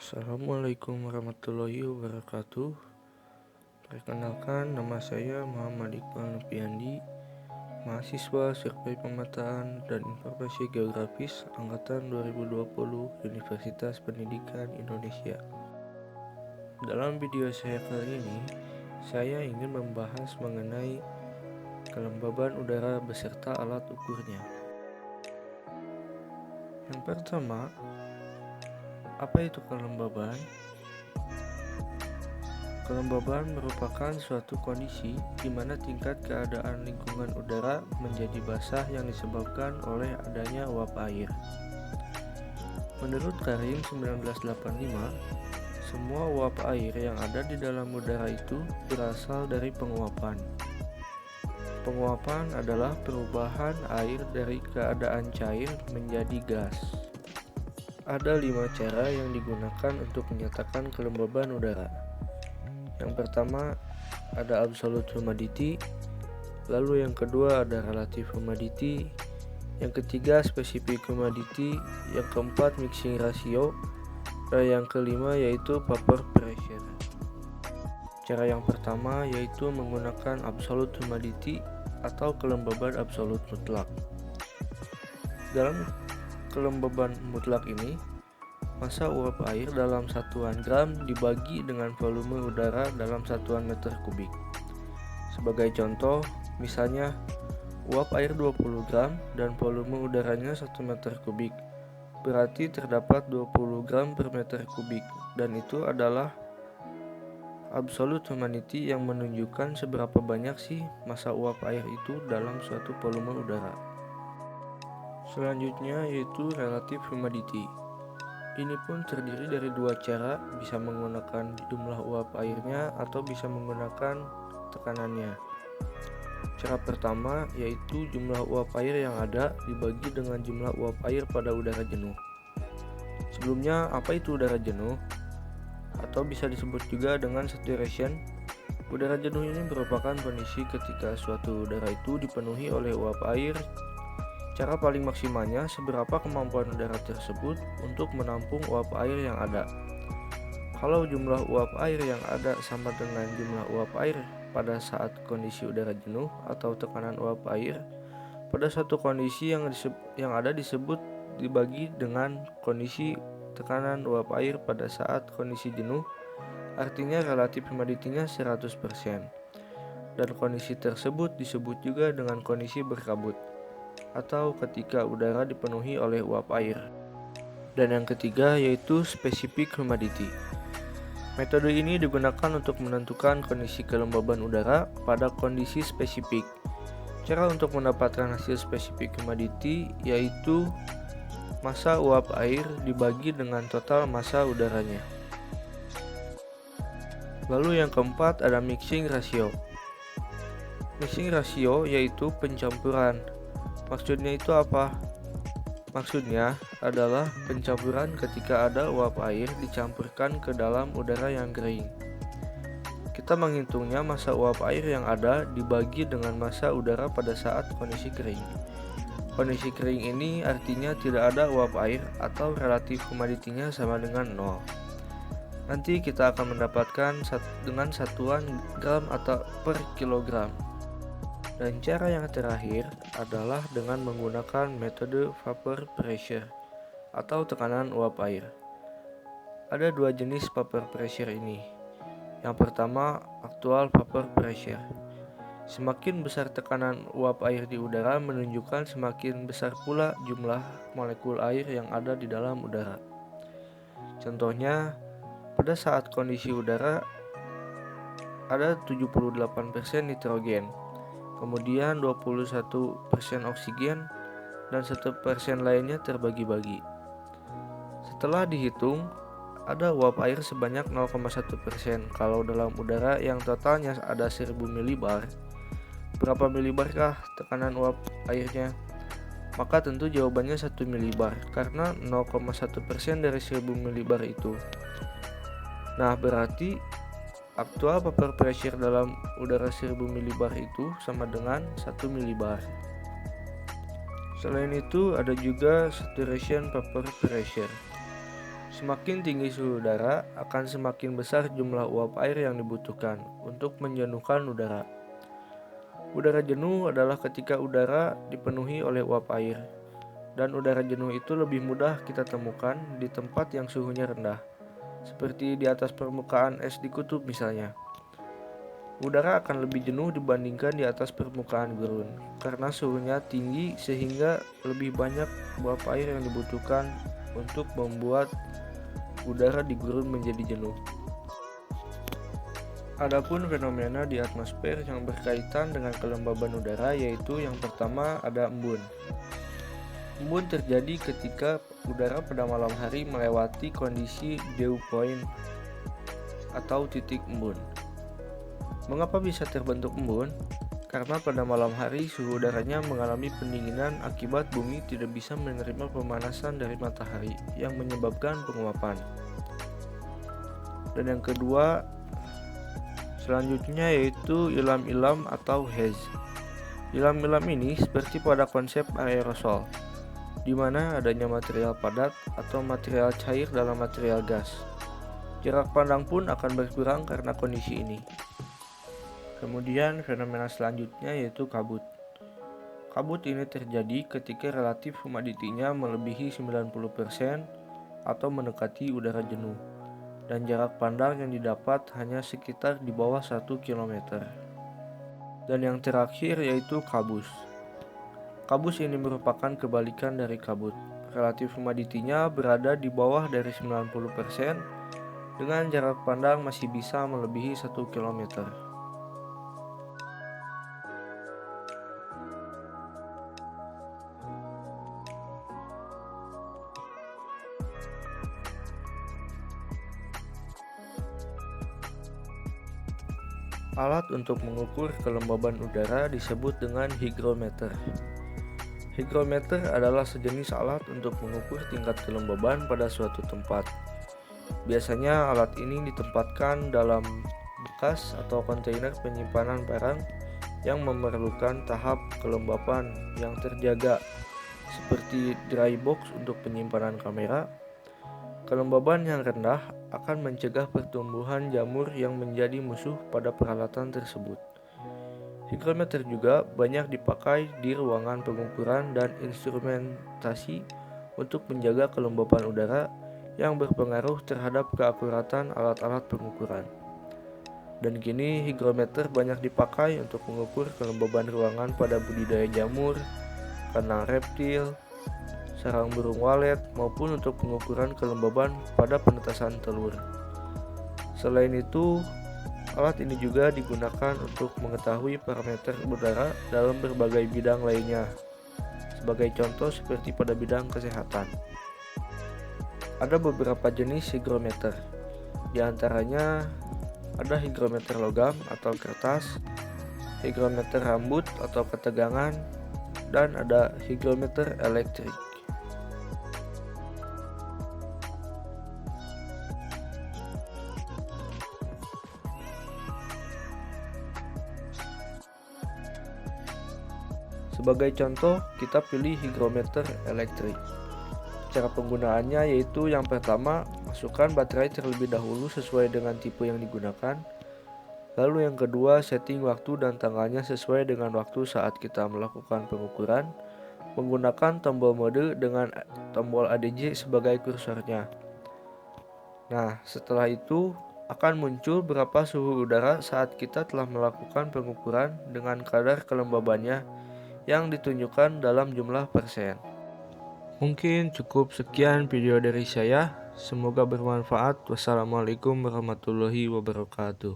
Assalamualaikum warahmatullahi wabarakatuh. Perkenalkan, nama saya Muhammad Iqbal Nopiandi, mahasiswa Survei Pemetaan dan Informasi Geografis Angkatan 2020 Universitas Pendidikan Indonesia. Dalam video saya kali ini, saya ingin membahas mengenai kelembaban udara beserta alat ukurnya. Yang pertama, apa itu kelembaban? Kelembaban merupakan suatu kondisi di mana tingkat keadaan lingkungan udara menjadi basah yang disebabkan oleh adanya uap air. Menurut Karim 1985, semua uap air yang ada di dalam udara itu berasal dari penguapan. Penguapan adalah perubahan air dari keadaan cair menjadi gas. Ada 5 cara yang digunakan untuk menyatakan kelembaban udara. Yang pertama ada absolute humidity, lalu yang kedua ada relative humidity, yang ketiga specific humidity, yang keempat mixing ratio, dan yang kelima yaitu vapor pressure. Cara yang pertama yaitu menggunakan absolute humidity atau kelembaban absolut mutlak. Dalam kelembaban mutlak ini, massa uap air dalam satuan gram dibagi dengan volume udara dalam satuan meter kubik. Sebagai contoh, misalnya uap air 20 gram dan volume udaranya 1 meter kubik, berarti terdapat 20 gram per meter kubik, dan itu adalah absolute humidity yang menunjukkan seberapa banyak sih massa uap air itu dalam suatu volume udara. Selanjutnya yaitu relative humidity. Ini pun terdiri dari 2 cara, bisa menggunakan jumlah uap airnya atau bisa menggunakan tekanannya. Cara pertama yaitu jumlah uap air yang ada dibagi dengan jumlah uap air pada udara jenuh. Sebelumnya, apa itu udara jenuh? Atau bisa disebut juga dengan saturation. Udara jenuh ini merupakan kondisi ketika suatu udara itu dipenuhi oleh uap air. Cara paling maksimalnya seberapa kemampuan udara tersebut untuk menampung uap air yang ada. Kalau jumlah uap air yang ada sama dengan jumlah uap air pada saat kondisi udara jenuh atau tekanan uap air pada suatu kondisi yang ada disebut dibagi dengan kondisi tekanan uap air pada saat kondisi jenuh, artinya relatif humidity-nya 100%. Dan kondisi tersebut disebut juga dengan kondisi berkabut, atau ketika udara dipenuhi oleh uap air. Dan yang ketiga yaitu specific humidity. Metode ini digunakan untuk menentukan kondisi kelembaban udara pada kondisi spesifik. Cara untuk mendapatkan hasil specific humidity yaitu massa uap air dibagi dengan total massa udaranya. Lalu yang keempat ada mixing ratio. Mixing ratio yaitu pencampuran. Maksudnya itu apa? Maksudnya adalah pencampuran ketika ada uap air dicampurkan ke dalam udara yang kering. Kita menghitungnya massa uap air yang ada dibagi dengan massa udara pada saat kondisi kering. Kondisi kering ini artinya tidak ada uap air atau relatif humidity-nya sama dengan 0. Nanti kita akan mendapatkan dengan satuan gram atau per kilogram. Dan cara yang terakhir adalah dengan menggunakan metode vapor pressure atau tekanan uap air. Ada 2 jenis vapor pressure ini. Yang pertama, actual vapor pressure. Semakin besar tekanan uap air di udara menunjukkan semakin besar pula jumlah molekul air yang ada di dalam udara. Contohnya, pada saat kondisi udara ada 78% nitrogen, kemudian 21% oksigen, dan 1% lainnya terbagi-bagi. Setelah dihitung, ada uap air sebanyak 0,1%. Kalau dalam udara yang totalnya ada 1000 milibar, berapa milibarkah tekanan uap airnya? Maka tentu jawabannya 1 milibar, karena 0,1% dari 1000 milibar itu. Nah, berarti aktual vapor pressure dalam udara 1000 milibar itu sama dengan 1 milibar. Selain itu ada juga saturation vapor pressure. Semakin tinggi suhu udara, akan semakin besar jumlah uap air yang dibutuhkan untuk menjenuhkan udara. Udara jenuh adalah ketika udara dipenuhi oleh uap air, dan udara jenuh itu lebih mudah kita temukan di tempat yang suhunya rendah, seperti di atas permukaan es di kutub misalnya. Udara akan lebih jenuh dibandingkan di atas permukaan gurun, karena suhunya tinggi sehingga lebih banyak uap air yang dibutuhkan untuk membuat udara di gurun menjadi jenuh. Adapun fenomena di atmosfer yang berkaitan dengan kelembaban udara, yaitu yang pertama ada embun. Embun terjadi ketika udara pada malam hari melewati kondisi dew point atau titik embun. Mengapa bisa terbentuk embun? Karena pada malam hari suhu udaranya mengalami pendinginan akibat bumi tidak bisa menerima pemanasan dari matahari yang menyebabkan penguapan. Dan yang kedua selanjutnya yaitu ilam-ilam atau haze. Ilam-ilam ini seperti pada konsep aerosol, di mana adanya material padat atau material cair dalam material gas. Jarak pandang pun akan berkurang karena kondisi ini. Kemudian fenomena selanjutnya yaitu kabut. Kabut ini terjadi ketika relatif humidity-nya melebihi 90% atau mendekati udara jenuh, dan jarak pandang yang didapat hanya sekitar di bawah 1 km. Dan yang terakhir yaitu kabus. Kabus ini merupakan kebalikan dari kabut. Relatif humidity-nya berada di bawah dari 90% dengan jarak pandang masih bisa melebihi 1 km. Alat untuk mengukur kelembaban udara disebut dengan hygrometer. Hygrometer adalah sejenis alat untuk mengukur tingkat kelembaban pada suatu tempat. Biasanya alat ini ditempatkan dalam bekas atau kontainer penyimpanan barang yang memerlukan tahap kelembaban yang terjaga, seperti dry box untuk penyimpanan kamera. Kelembaban yang rendah akan mencegah pertumbuhan jamur yang menjadi musuh pada peralatan tersebut. Hygrometer juga banyak dipakai di ruangan pengukuran dan instrumentasi untuk menjaga kelembaban udara yang berpengaruh terhadap keakuratan alat-alat pengukuran. Dan kini hygrometer banyak dipakai untuk mengukur kelembaban ruangan pada budidaya jamur, kandang reptil, sarang burung walet, maupun untuk pengukuran kelembaban pada penetasan telur. Selain itu, alat ini juga digunakan untuk mengetahui parameter udara dalam berbagai bidang lainnya, sebagai contoh seperti pada bidang kesehatan. Ada beberapa jenis hygrometer, di antaranya ada hygrometer logam atau kertas, hygrometer rambut atau ketegangan, dan ada hygrometer elektrik. Sebagai contoh, kita pilih hygrometer elektrik. Cara penggunaannya yaitu yang pertama, masukkan baterai terlebih dahulu sesuai dengan tipe yang digunakan. Lalu yang kedua, setting waktu dan tanggalnya sesuai dengan waktu saat kita melakukan pengukuran, menggunakan tombol mode dengan tombol ADJ sebagai kursornya. Nah, setelah itu akan muncul berapa suhu udara saat kita telah melakukan pengukuran dengan kadar kelembabannya yang ditunjukkan dalam jumlah persen. Mungkin cukup sekian video dari saya. Semoga bermanfaat. Wassalamualaikum warahmatullahi wabarakatuh.